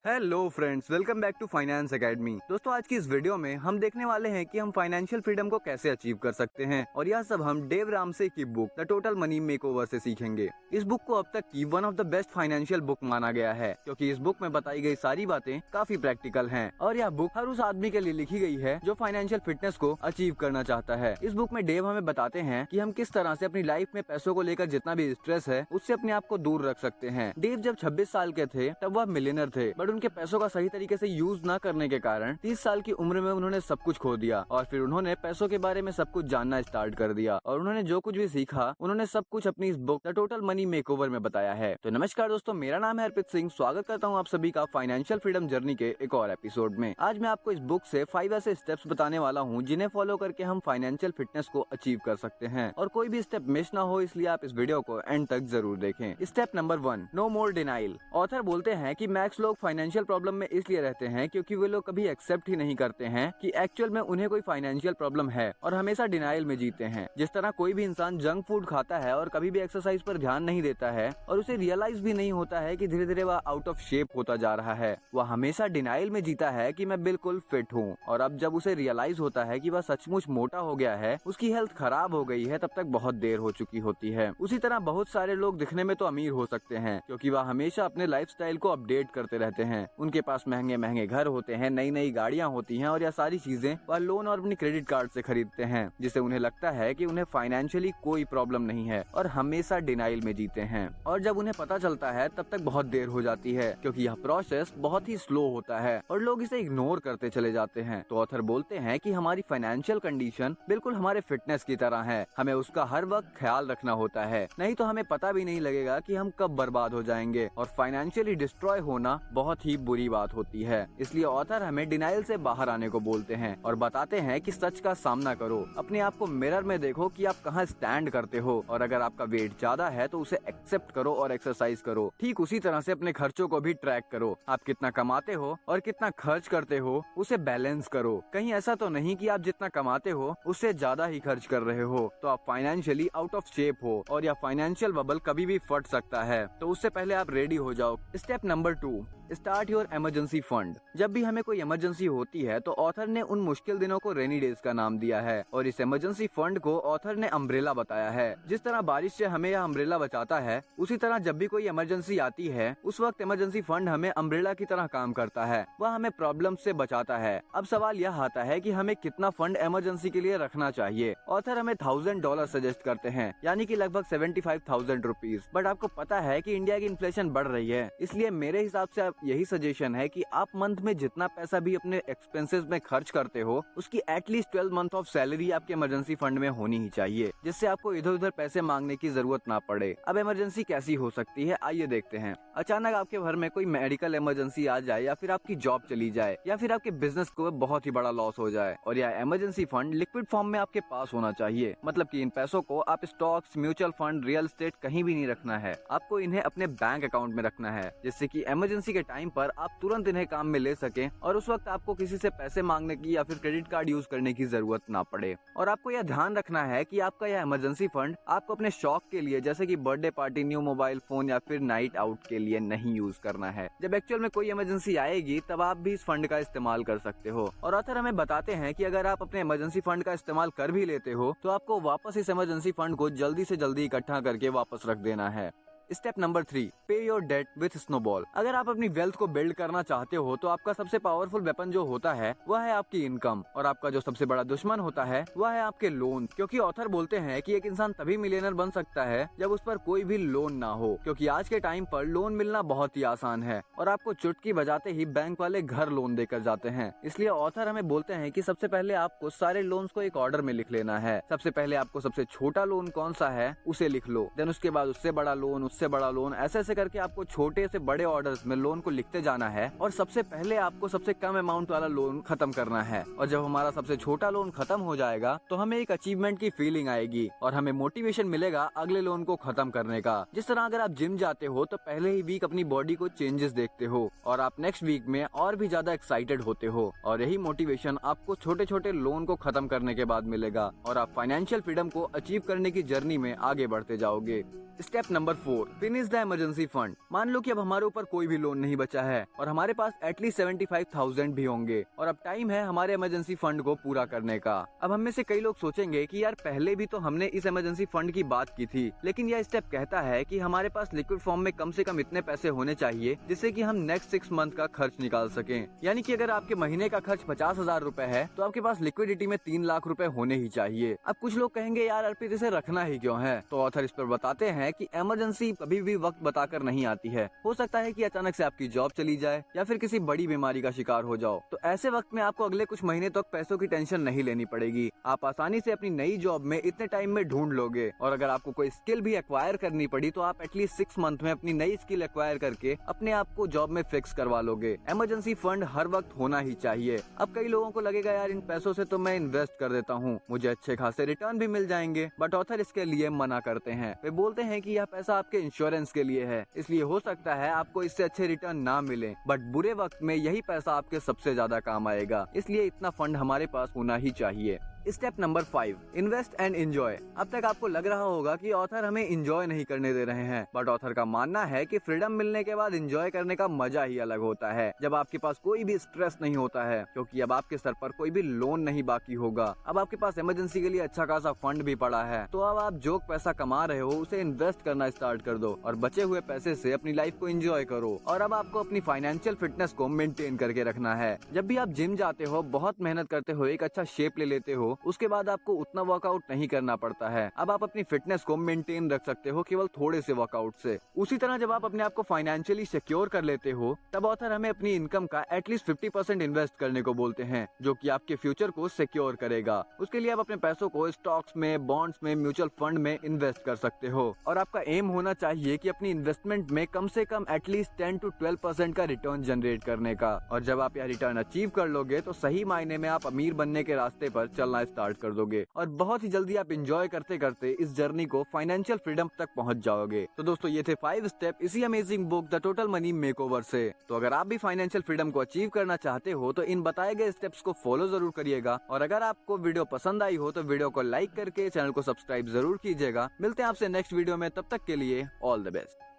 Hello friends, welcome back to finance academy. दोस्तों, आज की इस वीडियो में हम देखने वाले हैं कि हम फाइनेंशियल फ्रीडम को कैसे अचीव कर सकते हैं, और यह सब हम डेव रामसे की book the total money makeover से सीखेंगे। इस बुक को अब तक की one of the best financial book माना गया है, क्योंकि इस बुक में बताई गई सारी बातें काफी प्रैक्टिकल हैं, और यह बुक हर उस आदमी के लिए लिखी गई है जो फाइनेंशियल फिटनेस को अचीव करना चाहता है। इस बुक में डेव हमें बताते हैं कि हम किस तरह से अपनी लाइफ में पैसों को लेकर जितना भी स्ट्रेस है उससे अपने आप को दूर रख सकते हैं। डेव जब 26 साल के थे तब वह मिलियनर थे, बट उनके पैसों का सही तरीके से यूज न करने के कारण 30 साल की उम्र में उन्होंने सब कुछ खो दिया, और फिर उन्होंने पैसों के बारे में सब कुछ जानना स्टार्ट कर दिया, और उन्होंने जो कुछ भी सीखा उन्होंने सब कुछ अपनी इस book the total money makeover में बताया है। तो नमस्कार दोस्तों, मेरा नाम है अर्पित सिंह। स्वागत करता हूँ आप सभी का फाइनेंशियल फ्रीडम जर्नी के एक और एपिसोड में। आज मैं आपको इस बुक से 5 ऐसे स्टेप्स बताने वाला हूँ जिन्हें फॉलो करके हम फाइनेंशियल फिटनेस को अचीव कर सकते हैं, और कोई भी स्टेप मिस ना हो, इसलिए आप इस वीडियो को एंड तक जरूर देखें। स्टेप नंबर 1, नो मोर डिनाइल। ऑथर बोलते हैं कि मैक्स लोग फाइनेंशियल प्रॉब्लम में इसलिए रहते हैं क्योंकि वे लोग कभी एक्सेप्ट ही नहीं करते हैं कि एक्चुअल में उन्हें कोई फाइनेंशियल प्रॉब्लम है, और हमेशा डिनाइल में जीते हैं। जिस तरह कोई भी इंसान जंक फूड खाता है और कभी भी एक्सरसाइज पर ध्यान नहीं देता है, और उसे रियलाइज भी नहीं होता है कि धीरे धीरे वह आउट ऑफ शेप होता जा रहा है, वह हमेशा डिनाइल में जीता है कि मैं बिल्कुल फिट हूँ। और अब जब उसे रियलाइज होता है कि वह सचमुच मोटा हो गया है, उसकी हेल्थ खराब हो गई है, तब तक बहुत देर हो चुकी होती है। उसी तरह बहुत सारे लोग दिखने में तो अमीर हो सकते हैं क्योंकि वह हमेशा अपने लाइफस्टाइल को अपडेट करते रहते हैं। उनके पास महंगे महंगे घर होते हैं, नई नई गाड़ियाँ होती हैं, और यह सारी चीजें वह लोन और अपनी क्रेडिट कार्ड से खरीदते हैं, जिससे उन्हें लगता है कि उन्हें फाइनेंशियली कोई प्रॉब्लम नहीं है, और हमेशा डिनाइल में जीते हैं। और जब उन्हें पता चलता है तब तक बहुत देर हो जाती है, क्योंकि यह प्रोसेस बहुत ही स्लो होता है और लोग इसे इग्नोर करते चले जाते हैं। तो ऑथर बोलते हैं कि हमारी फाइनेंशियल कंडीशन बिल्कुल हमारे फिटनेस की तरह है, हमें उसका हर वक्त ख्याल रखना होता है, नहीं तो हमें पता भी नहीं लगेगा कि हम कब बर्बाद हो जाएंगे, और फाइनेंशियली डिस्ट्रॉय होना बहुत ही बुरी बात होती है। इसलिए ऑथर हमें डिनाइल से बाहर आने को बोलते हैं और बताते हैं कि सच का सामना करो। अपने आप को मिरर में देखो कि आप कहाँ स्टैंड करते हो, और अगर आपका वेट ज्यादा है तो उसे एक्सेप्ट करो और एक्सरसाइज करो। ठीक उसी तरह से अपने खर्चों को भी ट्रैक करो। आप कितना कमाते हो और कितना खर्च करते हो उसे बैलेंस करो। कहीं ऐसा तो नहीं कि आप जितना कमाते हो उससे ज्यादा ही खर्च कर रहे हो, तो आप फाइनेंशियली आउट ऑफ शेप हो, और यह फाइनेंशियल बबल कभी भी फट सकता है। तो उससे पहले आप रेडी हो जाओ। Step number 2, start your emergency fund. जब भी हमें कोई इमरजेंसी होती है तो ऑथर ने उन मुश्किल दिनों को रेनी डेज का नाम दिया है, और इस इमरजेंसी फंड को ऑथर ने अम्ब्रेला बताया है। जिस तरह बारिश से हमें यह अम्ब्रेला बचाता है, उसी तरह जब भी कोई इमरजेंसी आती है उस वक्त इमरजेंसी फंड हमें अम्ब्रेला की तरह काम करता है, वह हमें प्रॉब्लम से बचाता है। अब सवाल यह आता है कि हमें कितना फंड इमरजेंसी के लिए रखना चाहिए। ऑथर हमें $1000 सजेस्ट करते हैं, यानी कि लगभग 75,000 रुपीज। बट आपको पता है कि इंडिया की इन्फ्लेशन बढ़ रही है, इसलिए मेरे हिसाब से यही सजेशन है कि आप मंथ में जितना पैसा भी अपने एक्सपेंसेस में खर्च करते हो उसकी एटलीस्ट 12 मंथ ऑफ सैलरी आपके इमरजेंसी फंड में होनी ही चाहिए, जिससे आपको इधर उधर पैसे मांगने की जरूरत ना पड़े। अब इमरजेंसी कैसी हो सकती है, आइए देखते हैं। अचानक आपके घर में कोई मेडिकल इमरजेंसी आ जाए, या फिर आपकी जॉब चली जाए, या फिर आपके बिजनेस को बहुत ही बड़ा लॉस हो जाए, और यह इमरजेंसी फंड लिक्विड फॉर्म में आपके पास होना चाहिए। मतलब कि इन पैसों को आप stocks, mutual fund, real estate कहीं भी नहीं रखना है, आपको इन्हें अपने बैंक अकाउंट में रखना है, जिससे कि इमरजेंसी के टाइम पर आप तुरंत इन्हें काम में ले सकें, और उस वक्त आपको किसी से पैसे मांगने की या फिर क्रेडिट कार्ड यूज करने की जरूरत ना पड़े। और आपको यह ध्यान रखना है कि आपका यह इमरजेंसी फंड आपको अपने शौक के लिए, जैसे कि birthday party, new mobile phone या फिर नाइट आउट के लिए नहीं यूज करना है। जब एक्चुअल में कोई इमरजेंसी आएगी तब आप भी इस फंड का इस्तेमाल कर सकते हो। और ऑथर हमें बताते हैं कि अगर आप अपने इमरजेंसी फंड का इस्तेमाल कर भी लेते हो तो आपको वापस इस इमरजेंसी फंड को जल्दी से जल्दी इकट्ठा करके वापस रख देना है। स्टेप नंबर 3, पे योर डेट विथ स्नोबॉल। अगर आप अपनी वेल्थ को बिल्ड करना चाहते हो तो आपका सबसे पावरफुल वेपन जो होता है वह है आपकी इनकम, और आपका जो सबसे बड़ा दुश्मन होता है वह है आपके लोन। क्योंकि ऑथर बोलते हैं कि एक इंसान तभी मिलियनर बन सकता है जब उस पर कोई भी लोन ना हो, क्योंकि आज के टाइम पर लोन मिलना बहुत ही आसान है, और आपको चुटकी बजाते ही बैंक वाले घर लोन देकर जाते हैं। इसलिए ऑथर हमें बोलते हैं कि सबसे पहले आपको सारे लोन्स को एक ऑर्डर में लिख लेना है। सबसे पहले आपको सबसे छोटा लोन कौन सा है उसे लिख लो, देन उसके बाद उससे बड़ा लोन, उससे बड़ा लोन, ऐसे करके आपको छोटे से बड़े ऑर्डर्स में लोन को लिखते जाना है, और सबसे पहले आपको सबसे कम अमाउंट वाला लोन खत्म करना है। और जब हमारा सबसे छोटा लोन खत्म हो जाएगा तो हमें एक अचीवमेंट की फीलिंग आएगी, और हमें मोटिवेशन मिलेगा अगले लोन को खत्म करने का। जिस तरह अगर आप जिम जाते हो तो पहले ही वीक अपनी बॉडी को चेंजेस देखते हो, और आप नेक्स्ट वीक में और भी ज्यादा एक्साइटेड होते हो, और यही मोटिवेशन आपको छोटे छोटे लोन को खत्म करने के बाद मिलेगा, और आप फाइनेंशियल फ्रीडम को अचीव करने की जर्नी में आगे बढ़ते जाओगे। Step number 4, finish the emergency fund. मान लो कि अब हमारे ऊपर कोई भी लोन नहीं बचा है और हमारे पास एटलीस्ट 75,000 भी होंगे और अब टाइम है हमारे इमरजेंसी फंड को पूरा करने का। अब हम में से कई लोग सोचेंगे कि यार पहले भी तो हमने इस इमरजेंसी फंड की बात की थी, लेकिन यह स्टेप कहता है कि हमारे पास लिक्विड फॉर्म में कम से कम इतने पैसे होने चाहिए जिससे कि हम नेक्स्ट 6 मंथ का खर्च निकाल सकें। यानी कि अगर आपके महीने का खर्च 50,000 रूपए है तो आपके पास लिक्विडिटी में 3 लाख रूपए होने ही चाहिए। अब कुछ लोग कहेंगे यार अर्पित इसे रखना ही क्यों है, तो ऑथर इस पर बताते हैं कि इमरजेंसी कभी भी वक्त बताकर नहीं आती है। हो सकता है कि अचानक से आपकी जॉब चली जाए या फिर किसी बड़ी बीमारी का शिकार हो जाओ, तो ऐसे वक्त में आपको अगले कुछ महीने तक पैसों की टेंशन नहीं लेनी पड़ेगी। आप आसानी से अपनी नई जॉब में इतने टाइम में ढूंढ लोगे और अगर आपको कोई स्किल भी एक्वायर करनी पड़ी तो आप एटलीस्ट 6 मंथ में अपनी नई स्किल एक्वायर करके अपने आप को जॉब में फिक्स करवा लोगे। इमरजेंसी फंड हर वक्त होना ही चाहिए। अब कई लोगों को लगेगा यार इन पैसों से तो मैं इन्वेस्ट कर देता हूँ, मुझे अच्छे खासे रिटर्न भी मिल जाएंगे, बट ऑथर इसके लिए मना करते हैं। वे बोलते हैं कि यह पैसा आपके इंश्योरेंस के लिए है, इसलिए हो सकता है आपको इससे अच्छे रिटर्न ना मिले, बट बुरे वक्त में यही पैसा आपके सबसे ज्यादा काम आएगा, इसलिए इतना फंड हमारे पास होना ही चाहिए। Step number 5, invest and enjoy. अब तक आपको लग रहा होगा कि ऑथर हमें एंजॉय नहीं करने दे रहे हैं, बट ऑथर का मानना है कि फ्रीडम मिलने के बाद एंजॉय करने का मजा ही अलग होता है, जब आपके पास कोई भी स्ट्रेस नहीं होता है, क्योंकि अब आपके सर पर कोई भी लोन नहीं बाकी होगा। अब आपके पास इमरजेंसी के लिए अच्छा खासा फंड भी पड़ा है, तो अब आप जो पैसा कमा रहे हो उसे इन्वेस्ट करना स्टार्ट कर दो और बचे हुए पैसे से अपनी लाइफ को एंजॉय करो। और अब आपको अपनी फाइनेंशियल फिटनेस को मेंटेन करके रखना है। जब भी आप जिम जाते हो, बहुत मेहनत करते हो, एक अच्छा शेप ले लेते हो, उसके बाद आपको उतना वर्कआउट नहीं करना पड़ता है। अब आप अपनी फिटनेस को मेंटेन रख सकते हो केवल थोड़े से वर्कआउट से। उसी तरह जब आप अपने आप को फाइनेंशियली सिक्योर कर लेते हो, तब ऑथर हमें अपनी इनकम का एटलीस्ट 50% इन्वेस्ट करने को बोलते हैं, जो कि आपके फ्यूचर को सिक्योर करेगा। उसके लिए आप अपने पैसों को स्टॉक्स में, बॉन्ड्स में, म्यूचुअल फंड में इन्वेस्ट कर सकते हो और आपका एम होना चाहिए कि अपनी इन्वेस्टमेंट में कम से कम एटलीस्ट 10 to 12% का रिटर्न जनरेट करने का। और जब आप यह रिटर्न अचीव कर लोगे तो सही मायने में आप अमीर बनने के रास्ते पर चलना स्टार्ट कर दोगे और बहुत ही जल्दी आप एंजॉय करते करते इस जर्नी को फाइनेंशियल फ्रीडम तक पहुंच जाओगे। तो दोस्तों ये थे 5 स्टेप इसी amazing book the total money makeover से। तो अगर आप भी फाइनेंशियल फ्रीडम को अचीव करना चाहते हो तो इन बताए गए स्टेप्स को फॉलो जरूर करिएगा और अगर आपको वीडियो पसंद आई हो तो वीडियो को लाइक करके चैनल को सब्सक्राइब जरूर कीजिएगा। मिलते हैं आपसे नेक्स्ट वीडियो में, तब तक के लिए ऑल द बेस्ट।